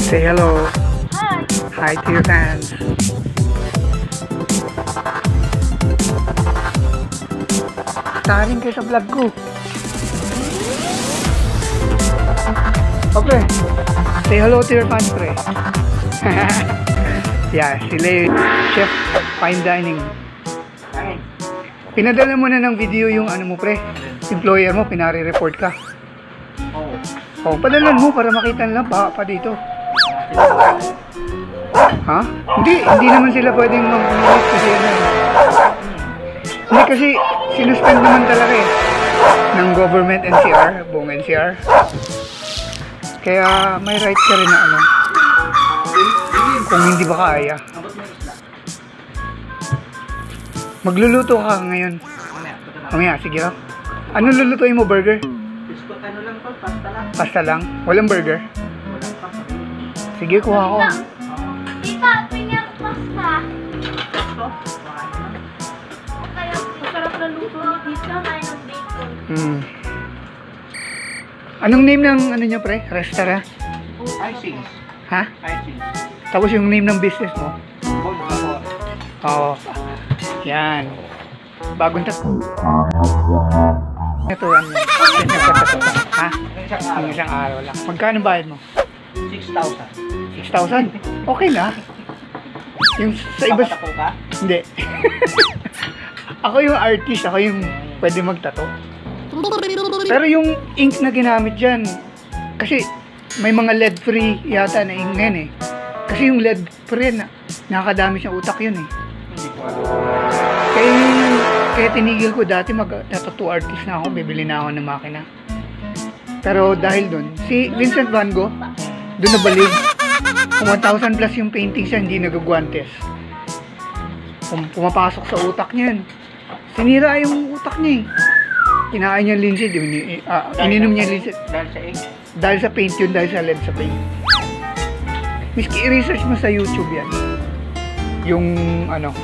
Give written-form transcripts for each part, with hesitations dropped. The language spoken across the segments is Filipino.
Say hello. Hi. Hi to your fans. Taring kayo sa vlog ko. Okay. Say hello to your fans, pre. Yeah, sila chef fine dining. Pinadala mo na ng video yung ano mo, pre. Employer mo, pinare-report ka. Oh, padalan mo para makita nila pa dito. Ha? Hindi naman sila pwedeng mag-ulit kasi ano. Hindi kasi sinuspend naman talaga eh ng government NCR, buong NCR. Kaya may right ka rin na ano kung hindi ba kaya. Magluluto ka ngayon. Mamaya, sige lang. Ano lulutuin mo, burger? Ano lang to, pasta lang. Pasta lang? Walang burger? Walang pasta. Sige, kuha ko. Tita, pinya pasta. Ito? Kaya masarap na luto ni Tita, may ng bacon. Anong name ng ano nyo, pre? Restaurant? Icings. Ha? Icings. Tapos yung name ng business mo? Bon sabor. Oo. Yan. Bagong ito run mo. Ha? Ang isang araw lang. Magkano bayad mo? 6,000. 6,000? Okay na. Yung sa iba... Papatapo ka? Hindi. Ako yung artist. Ako yung pwede magtato. Pero yung ink na ginamit dyan, kasi may mga lead free yata na ink ngayon eh. Kasi yung lead free na nakakadami sa utak yun eh. Hindi ko alam. Kaya tinigil ko dati mag-tattoo artist na ako, bibili na ako ng makina. Pero dahil doon, si Vincent Van Gogh, doon nabalig. Kung 1,000 plus yung painting siya, hindi nagagwantes. Pumapasok sa utak niya yun. Sinira yung utak niya eh. Kinain niya linseed, ininom niya linseed. Dahil sa egg? Dahil sa paint yun, dahil sa lead sa paint. Miski i-research mo sa YouTube yan. Yung ano,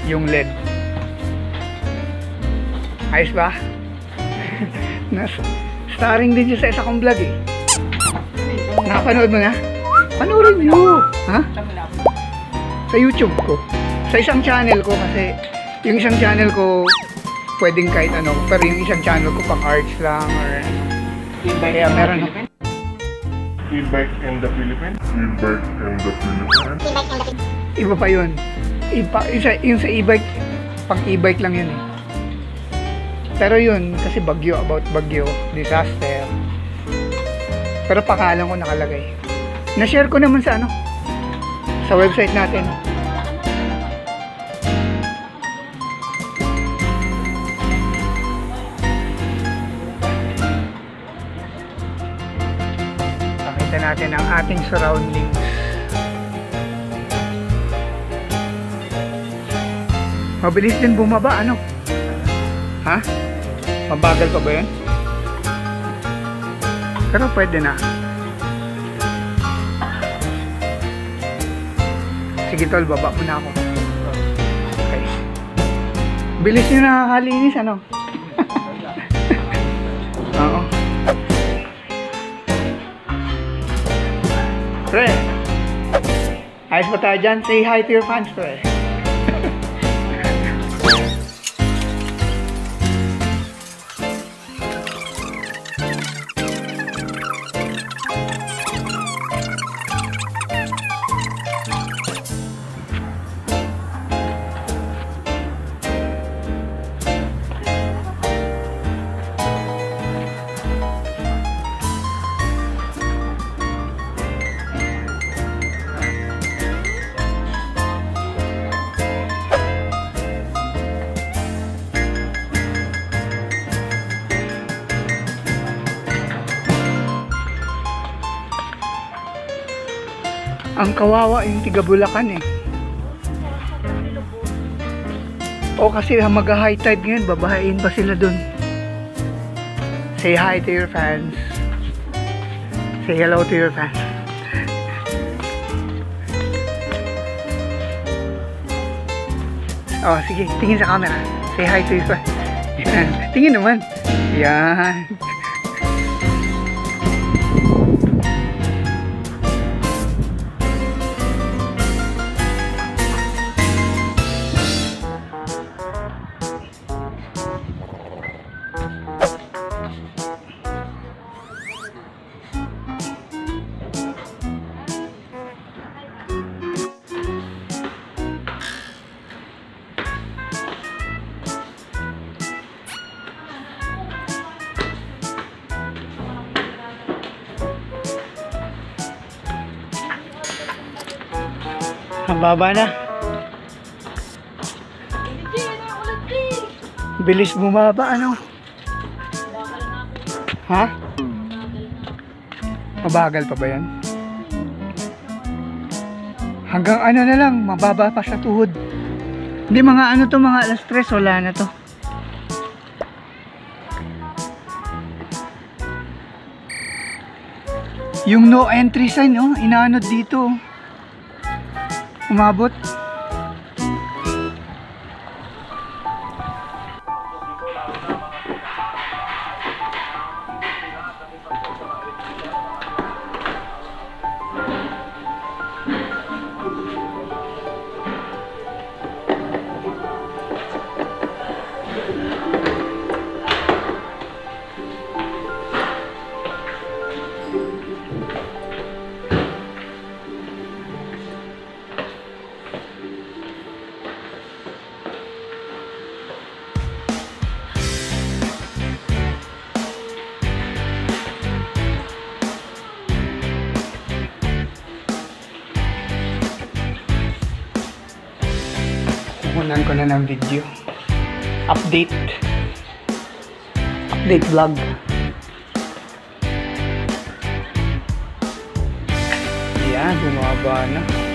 yung lead. Ayos ba? Starring din siya sa isa kong vlog eh. Nakapanood mo na? Panoorin mo! Ha? Sa YouTube ko. Sa isang channel ko kasi yung isang channel ko pwedeng kahit ano, pero yung isang channel ko pang arts lang or ano. Kaya meron ako. Feedback in the Philippines. Feedback in the Philippines. Iba pa yun. Yung sa e-bike, pang e-bike lang yun eh. Pero yun, kasi bagyo, about bagyo, disaster. Pero pangalan ko nakalagay. Na-share ko naman sa ano, sa website natin. Pakita natin ang ating surroundings. Mabilis din bumaba, ano? Ha? Mabagal pa ba yun? Pero pwede na. Sige tol, baba muna ako. Okay. Bilis nyo nakakalinis, ano? Oo. Pre, ayos ba tayo dyan? Say hi to your fans, pre. Ang kawawa yung tiga Bulacan eh. O kasi mag-high tide ngayon, babahain pa sila dun. Say hi to your fans. Say hello to your fans. Oh, sige, tingin sa camera. Say hi to your fans. Yan. Tingin naman. Yan. Ang baba na. Hindi, nakulat eh. Bilis bumaba, ano? Ha? Mabagal pa ba yan? Hanggang ano na lang, mababa pa sa tuhod. Hindi, mga ano to, mga alas 3, wala na to. Yung no entry sign, oh, inaanod dito. Umabot. Kukunan ko na ng video. Update vlog. Yan, bumaba na.